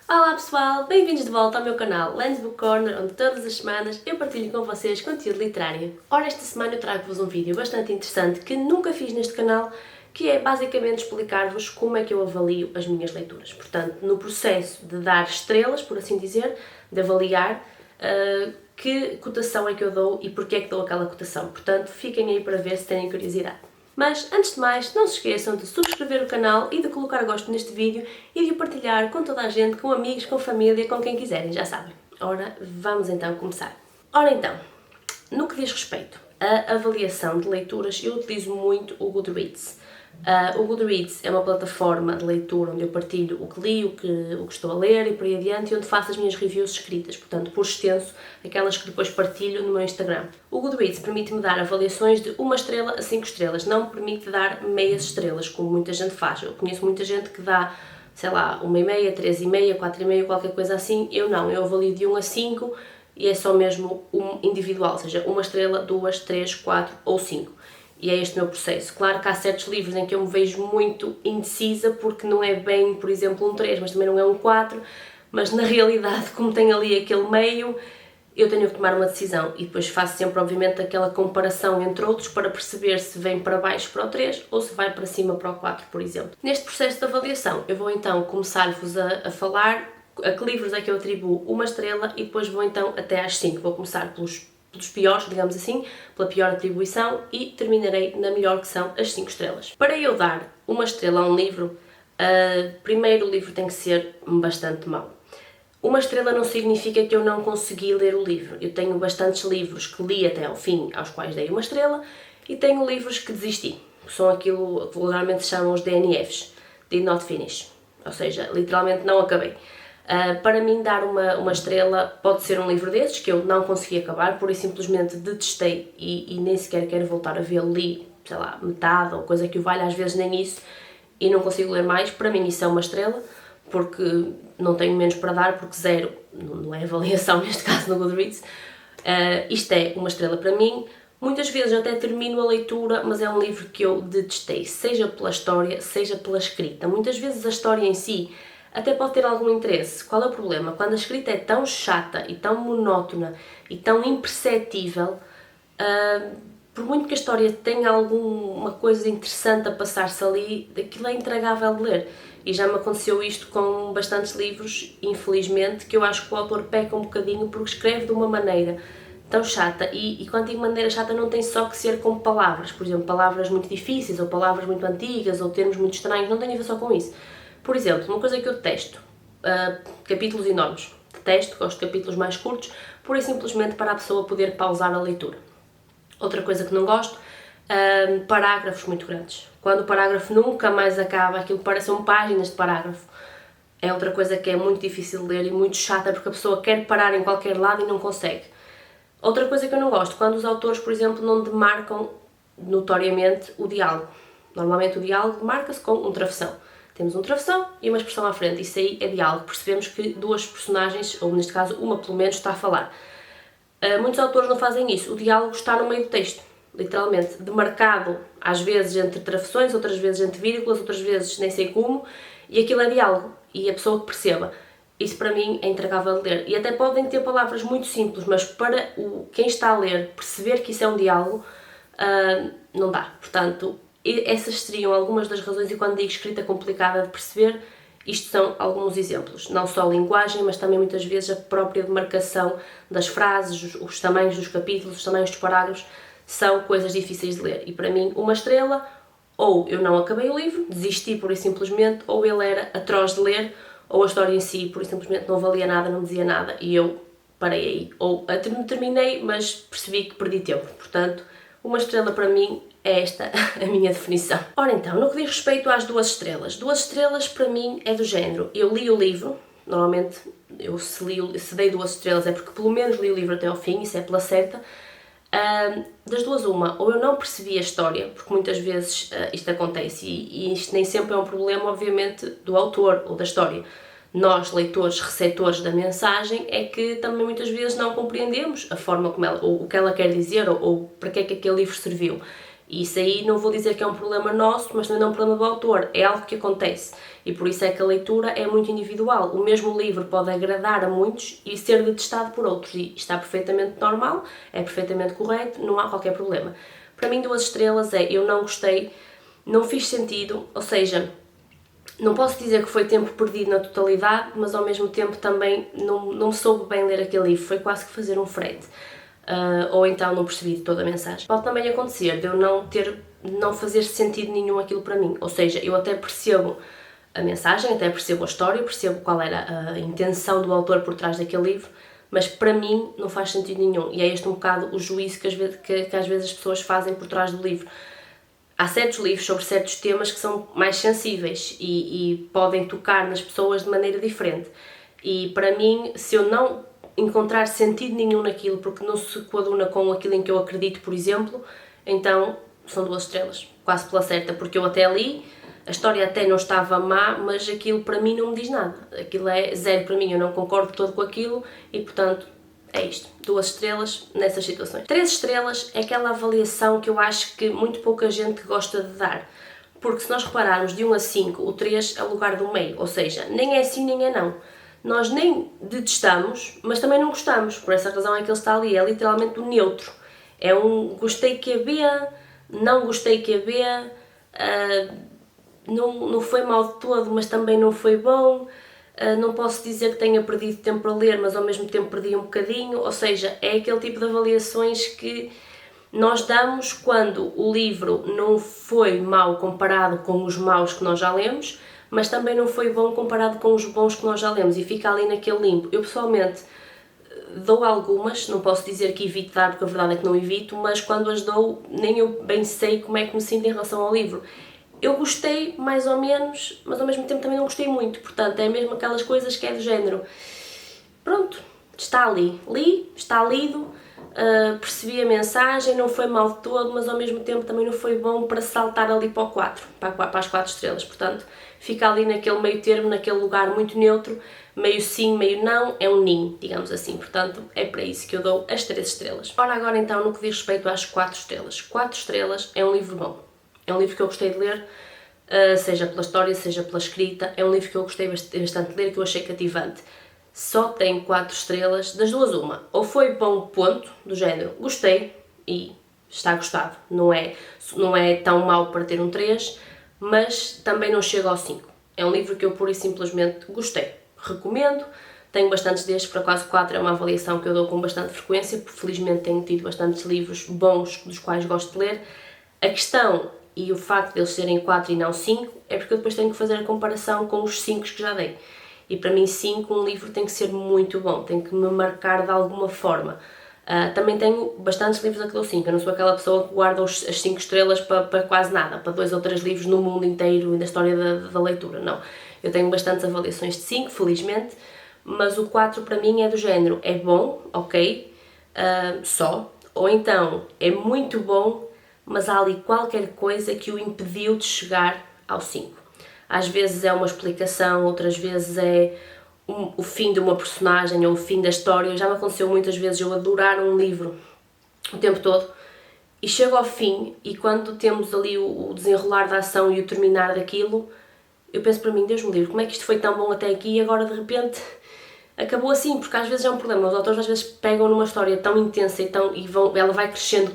Olá pessoal, bem-vindos de volta ao meu canal Lens Book Corner, onde todas as semanas eu partilho com vocês conteúdo literário. Ora, esta semana eu trago-vos um vídeo bastante interessante que nunca fiz neste canal, que é basicamente explicar-vos como é que eu avalio as minhas leituras. Portanto, no processo de dar estrelas, por assim dizer, de avaliar, que cotação é que eu dou e porque é que dou aquela cotação. Portanto, fiquem aí para ver se têm curiosidade. Mas, antes de mais, não se esqueçam de subscrever o canal e de colocar gosto neste vídeo e de o partilhar com toda a gente, com amigos, com família, com quem quiserem, já sabem. Ora, vamos então começar. Ora então, no que diz respeito à avaliação de leituras, eu utilizo muito o Goodreads. O Goodreads é uma plataforma de leitura onde eu partilho o que li, o que estou a ler e por aí adiante, e onde faço as minhas reviews escritas, portanto, por extenso, aquelas que depois partilho no meu Instagram. O Goodreads permite-me dar avaliações de 1 estrela a 5 estrelas, não me permite dar meias estrelas, como muita gente faz. Eu conheço muita gente que dá, sei lá, 1,5, 3,5, 4,5, qualquer coisa assim. Eu não, eu avalio de 1 a 5 e é só mesmo um individual, ou seja, 1 estrela, 2, 3, 4 ou 5. E é este o meu processo. Claro que há certos livros em que eu me vejo muito indecisa porque não é bem, por exemplo, um 3, mas também não é um 4, mas na realidade, como tem ali aquele meio, eu tenho que tomar uma decisão e depois faço sempre, obviamente, aquela comparação entre outros para perceber se vem para baixo para o 3 ou se vai para cima para o 4, por exemplo. Neste processo de avaliação, eu vou então começar-vos a falar a que livros é que eu atribuo 1 estrela e depois vou então até às 5. Vou começar pelos piores, digamos assim, pela pior atribuição e terminarei na melhor, que são as 5 estrelas. Para eu dar 1 estrela a um livro, primeiro o livro tem que ser bastante mau. 1 estrela não significa que eu não consegui ler o livro. Eu tenho bastantes livros que li até ao fim, aos quais dei 1 estrela, e tenho livros que desisti. São aquilo que vulgarmente se chamam os DNFs, Did Not Finish, ou seja, literalmente não acabei. Para mim, dar uma estrela pode ser um livro desses que eu não consegui acabar, pura e simplesmente detestei e nem sequer quero voltar a vê-lo, li, sei lá, metade ou coisa que o valha, às vezes nem isso, e não consigo ler mais. Para mim isso é 1 estrela, porque não tenho menos para dar, porque 0 não é avaliação neste caso no Goodreads. Isto é 1 estrela para mim. Muitas vezes eu até termino a leitura, mas é um livro que eu detestei, seja pela história, seja pela escrita. Muitas vezes a história em si até pode ter algum interesse. Qual é o problema? Quando a escrita é tão chata e tão monótona e tão imperceptível, por muito que a história tenha alguma coisa interessante a passar-se ali, aquilo é intragável de ler. E já me aconteceu isto com bastantes livros, infelizmente, que eu acho que o autor peca um bocadinho porque escreve de uma maneira tão chata, e quando digo maneira chata não tem só que ser com palavras, por exemplo, palavras muito difíceis ou palavras muito antigas ou termos muito estranhos, não tem a ver só com isso. Por exemplo, uma coisa que eu detesto, capítulos enormes. Detesto, gosto de capítulos mais curtos, pura e simplesmente para a pessoa poder pausar a leitura. Outra coisa que não gosto, parágrafos muito grandes. Quando o parágrafo nunca mais acaba, aquilo parece páginas de parágrafo. É outra coisa que é muito difícil de ler e muito chata, porque a pessoa quer parar em qualquer lado e não consegue. Outra coisa que eu não gosto, quando os autores, por exemplo, não demarcam notoriamente o diálogo. Normalmente o diálogo marca-se com um travessão. Temos um travessão e uma expressão à frente, isso aí é diálogo. Percebemos que duas personagens, ou neste caso uma pelo menos, está a falar. Muitos autores não fazem isso, o diálogo está no meio do texto, literalmente, demarcado às vezes entre travessões, outras vezes entre vírgulas, outras vezes nem sei como, e aquilo é diálogo, e a pessoa que perceba. Isso para mim é intragável de ler. E até podem ter palavras muito simples, mas para quem está a ler perceber que isso é um diálogo, não dá. Portanto, essas seriam algumas das razões, e quando digo escrita complicada de perceber, isto são alguns exemplos. Não só a linguagem, mas também muitas vezes a própria demarcação das frases, os tamanhos dos capítulos, os tamanhos dos parágrafos, são coisas difíceis de ler. E para mim, 1 estrela, ou eu não acabei o livro, desisti pura e simplesmente, ou ele era atroz de ler, ou a história em si, pura e simplesmente não valia nada, não dizia nada, e eu parei aí. Ou terminei, mas percebi que perdi tempo. Portanto, 1 estrela para mim é esta a minha definição. Ora então, no que diz respeito às 2 estrelas. 2 estrelas para mim é do género, eu li o livro, normalmente eu se dei 2 estrelas é porque pelo menos li o livro até ao fim, isso é pela certa. Das duas uma, ou eu não percebi a história, porque muitas vezes isto acontece, e isto nem sempre é um problema, obviamente, do autor ou da história. Nós, leitores, receptores da mensagem, é que também muitas vezes não compreendemos a forma como ela, ou o que ela quer dizer, ou para que é que aquele livro serviu. E isso aí não vou dizer que é um problema nosso, mas também não é um problema do autor, é algo que acontece. E por isso é que a leitura é muito individual. O mesmo livro pode agradar a muitos e ser detestado por outros. E está perfeitamente normal, é perfeitamente correto, não há qualquer problema. Para mim, 2 estrelas é, eu não gostei, não fiz sentido, ou seja, não posso dizer que foi tempo perdido na totalidade, mas ao mesmo tempo também não soube bem ler aquele livro, foi quase que fazer um frete. Ou então não percebi toda a mensagem. Pode também acontecer de eu não fazer sentido nenhum aquilo para mim, ou seja, eu até percebo a mensagem, até percebo a história, percebo qual era a intenção do autor por trás daquele livro, mas para mim não faz sentido nenhum, e é este um bocado o juízo que às vezes as pessoas fazem por trás do livro. Há certos livros sobre certos temas que são mais sensíveis e podem tocar nas pessoas de maneira diferente, e para mim, se eu não encontrar sentido nenhum naquilo, porque não se coaduna com aquilo em que eu acredito, por exemplo, então são 2 estrelas, quase pela certa, porque eu até li, a história até não estava má, mas aquilo para mim não me diz nada, aquilo é 0 para mim, eu não concordo todo com aquilo e portanto é isto, 2 estrelas nessas situações. 3 estrelas é aquela avaliação que eu acho que muito pouca gente gosta de dar, porque se nós repararmos de 1 a 5, o 3 é o lugar do meio, ou seja, nem é sim nem é não. Nós nem detestamos, mas também não gostamos, por essa razão é que ele está ali, é literalmente o neutro. É um gostei que é B, não gostei que é B, não foi mal de todo, mas também não foi bom, não posso dizer que tenha perdido tempo a ler, mas ao mesmo tempo perdi um bocadinho, ou seja, é aquele tipo de avaliações que nós damos quando o livro não foi mau comparado com os maus que nós já lemos, mas também não foi bom comparado com os bons que nós já lemos e fica ali naquele limbo. Eu pessoalmente dou algumas, não posso dizer que evito dar porque a verdade é que não evito, mas quando as dou nem eu bem sei como é que me sinto em relação ao livro. Eu gostei mais ou menos, mas ao mesmo tempo também não gostei muito, portanto é mesmo aquelas coisas que é do género, pronto, está ali, li, está lido, percebi a mensagem, não foi mal de todo, mas ao mesmo tempo também não foi bom para saltar ali para o 4, para as 4 estrelas, portanto fica ali naquele meio termo, naquele lugar muito neutro, meio sim, meio não, é um ninho, digamos assim, portanto é para isso que eu dou as 3 estrelas. Ora agora então no que diz respeito às 4 estrelas, 4 estrelas é um livro bom, é um livro que eu gostei de ler, seja pela história, seja pela escrita, é um livro que eu gostei bastante de ler, que eu achei cativante. Só tem 4 estrelas, das duas uma, ou foi bom ponto, do género, gostei e está gostado, não é tão mau para ter um 3, mas também não chega ao 5. É um livro que eu pura e simplesmente gostei, recomendo, tenho bastantes destes, para quase 4 é uma avaliação que eu dou com bastante frequência, porque felizmente tenho tido bastantes livros bons dos quais gosto de ler. A questão e o facto de eles serem 4 e não 5 é porque eu depois tenho que fazer a comparação com os 5 que já dei. E para mim 5, um livro tem que ser muito bom, tem que me marcar de alguma forma. Também tenho bastantes livros a que dou 5, eu não sou aquela pessoa que guarda as 5 estrelas para quase nada, para 2 ou 3 livros no mundo inteiro e da história da leitura, não. Eu tenho bastantes avaliações de 5, felizmente, mas o 4 para mim é do género, é bom, ok, só, ou então é muito bom, mas há ali qualquer coisa que o impediu de chegar ao 5. Às vezes é uma explicação, outras vezes é o fim de uma personagem ou o fim da história. Já me aconteceu muitas vezes eu adorar um livro o tempo todo e chego ao fim e quando temos ali o desenrolar da ação e o terminar daquilo, eu penso para mim, Deus me livre, como é que isto foi tão bom até aqui e agora de repente acabou assim, porque às vezes é um problema. Os autores às vezes pegam numa história tão intensa ela vai crescendo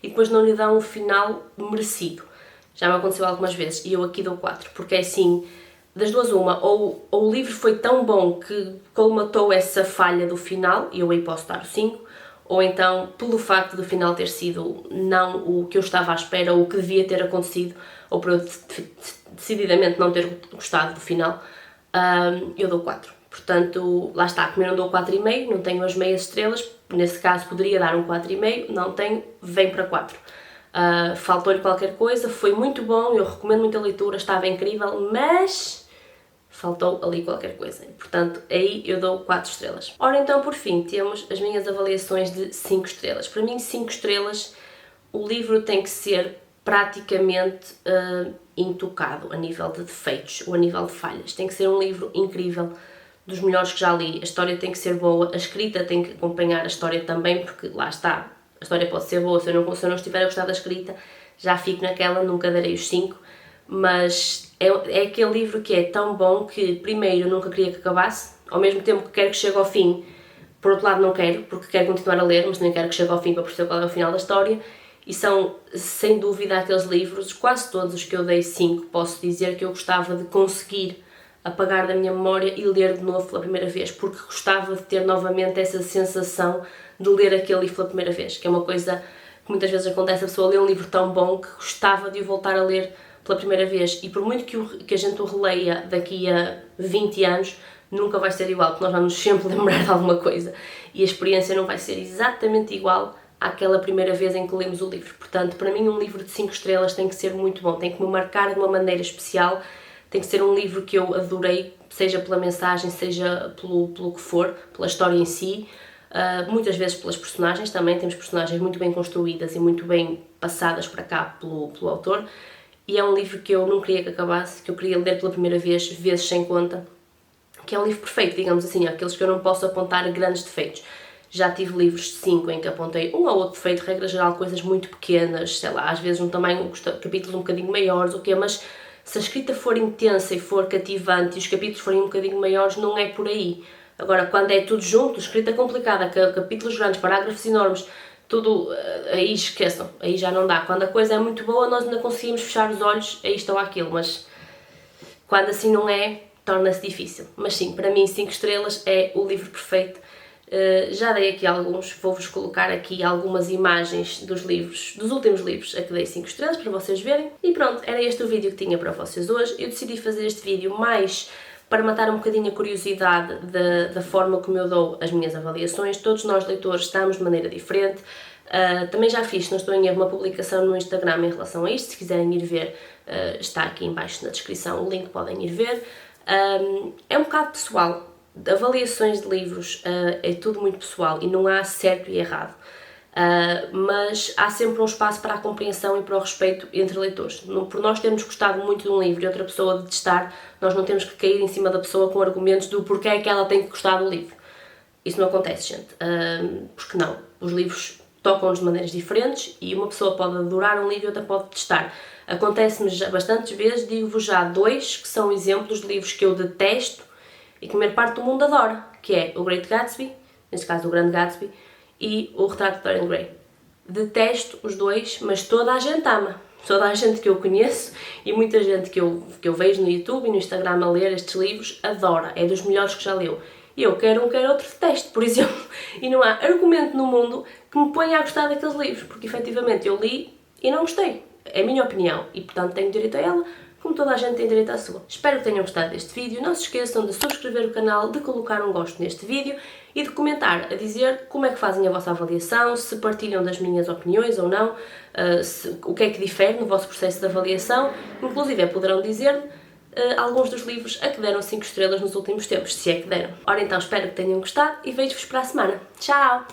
e depois não lhe dão um final merecido. Já me aconteceu algumas vezes e eu aqui dou 4, porque é assim, das duas uma, ou o livro foi tão bom que colmatou essa falha do final, e eu aí posso dar o 5, ou então, pelo facto do final ter sido não o que eu estava à espera, ou o que devia ter acontecido, ou por eu decididamente não ter gostado do final, eu dou 4. Portanto, lá está, como eu não dou 4,5, não tenho as meias estrelas, nesse caso poderia dar um 4,5, não tenho, vem para 4. Faltou-lhe qualquer coisa, foi muito bom, eu recomendo muito a leitura, estava incrível, mas faltou ali qualquer coisa, portanto aí eu dou 4 estrelas. Ora então por fim temos as minhas avaliações de 5 estrelas. Para mim 5 estrelas, o livro tem que ser praticamente intocado a nível de defeitos ou a nível de falhas, tem que ser um livro incrível, dos melhores que já li, a história tem que ser boa, a escrita tem que acompanhar a história também, porque lá está, A história pode ser boa, se eu não estiver a gostar da escrita, já fico naquela, nunca darei os 5, mas é aquele livro que é tão bom que, primeiro, eu nunca queria que acabasse, ao mesmo tempo que quero que chegue ao fim, por outro lado não quero, porque quero continuar a ler, mas nem quero que chegue ao fim para perceber qual é o final da história, e são, sem dúvida, aqueles livros, quase todos os que eu dei 5, posso dizer que eu gostava de conseguir apagar da minha memória e ler de novo pela primeira vez, porque gostava de ter novamente essa sensação de ler aquele livro pela primeira vez, que é uma coisa que muitas vezes acontece, a pessoa lê um livro tão bom que gostava de o voltar a ler pela primeira vez, e por muito que a gente o releia daqui a 20 anos, nunca vai ser igual, porque nós vamos sempre lembrar de alguma coisa, e a experiência não vai ser exatamente igual àquela primeira vez em que lemos o livro. Portanto, para mim um livro de 5 estrelas tem que ser muito bom, tem que me marcar de uma maneira especial, tem que ser um livro que eu adorei, seja pela mensagem, seja pelo que for, pela história em si, muitas vezes pelas personagens também, temos personagens muito bem construídas e muito bem passadas para cá pelo autor, e é um livro que eu não queria que acabasse, que eu queria ler pela primeira vez, vezes sem conta, que é um livro perfeito, digamos assim, aqueles que eu não posso apontar grandes defeitos. Já tive livros de 5 em que apontei um ou outro defeito, regra geral, coisas muito pequenas, sei lá, às vezes um tamanho, capítulos um bocadinho maiores, o quê, mas se a escrita for intensa e for cativante e os capítulos forem um bocadinho maiores, não é por aí. Agora, quando é tudo junto, escrita complicada, capítulos grandes, parágrafos enormes, tudo, aí esqueçam, aí já não dá. Quando a coisa é muito boa, nós ainda conseguimos fechar os olhos a isto ou aquilo, mas quando assim não é, torna-se difícil. Mas sim, para mim 5 estrelas é o livro perfeito. Já dei aqui alguns, vou-vos colocar aqui algumas imagens dos livros, dos últimos livros a que dei 5 estrelas para vocês verem. E pronto, era este o vídeo que tinha para vocês hoje. Eu decidi fazer este vídeo mais para matar um bocadinho a curiosidade da forma como eu dou as minhas avaliações. Todos nós leitores estamos de maneira diferente. Também já fiz, se não estou em erro, uma publicação no Instagram em relação a isto. Se quiserem ir ver, está aqui em baixo na descrição o link, podem ir ver. É um bocado pessoal. Avaliações de livros é tudo muito pessoal e não há certo e errado, mas há sempre um espaço para a compreensão e para o respeito entre leitores. Por nós termos gostado muito de um livro e outra pessoa detestar, nós não temos que cair em cima da pessoa com argumentos do porquê é que ela tem que gostar do livro. Isso não acontece, gente, porque não. Os livros tocam-nos de maneiras diferentes e uma pessoa pode adorar um livro e outra pode detestar. Acontece-me bastantes vezes, digo-vos já 2 que são exemplos de livros que eu detesto e que a maior parte do mundo adora, que é o Great Gatsby, neste caso o Grande Gatsby, e o Retrato de Dorian Gray. Detesto os 2, mas toda a gente ama. Toda a gente que eu conheço e muita gente que eu vejo no YouTube e no Instagram a ler estes livros adora, é dos melhores que já leu. E eu quero um, quero outro, detesto, por exemplo. E não há argumento no mundo que me ponha a gostar daqueles livros, porque efetivamente eu li e não gostei. É a minha opinião e portanto tenho direito a ela, como toda a gente tem direito à sua. Espero que tenham gostado deste vídeo. Não se esqueçam de subscrever o canal, de colocar um gosto neste vídeo e de comentar a dizer como é que fazem a vossa avaliação, se partilham das minhas opiniões ou não, o que é que difere no vosso processo de avaliação. Inclusive poderão dizer-me alguns dos livros a que deram 5 estrelas nos últimos tempos, se é que deram. Ora então, espero que tenham gostado e vejo-vos para a semana. Tchau!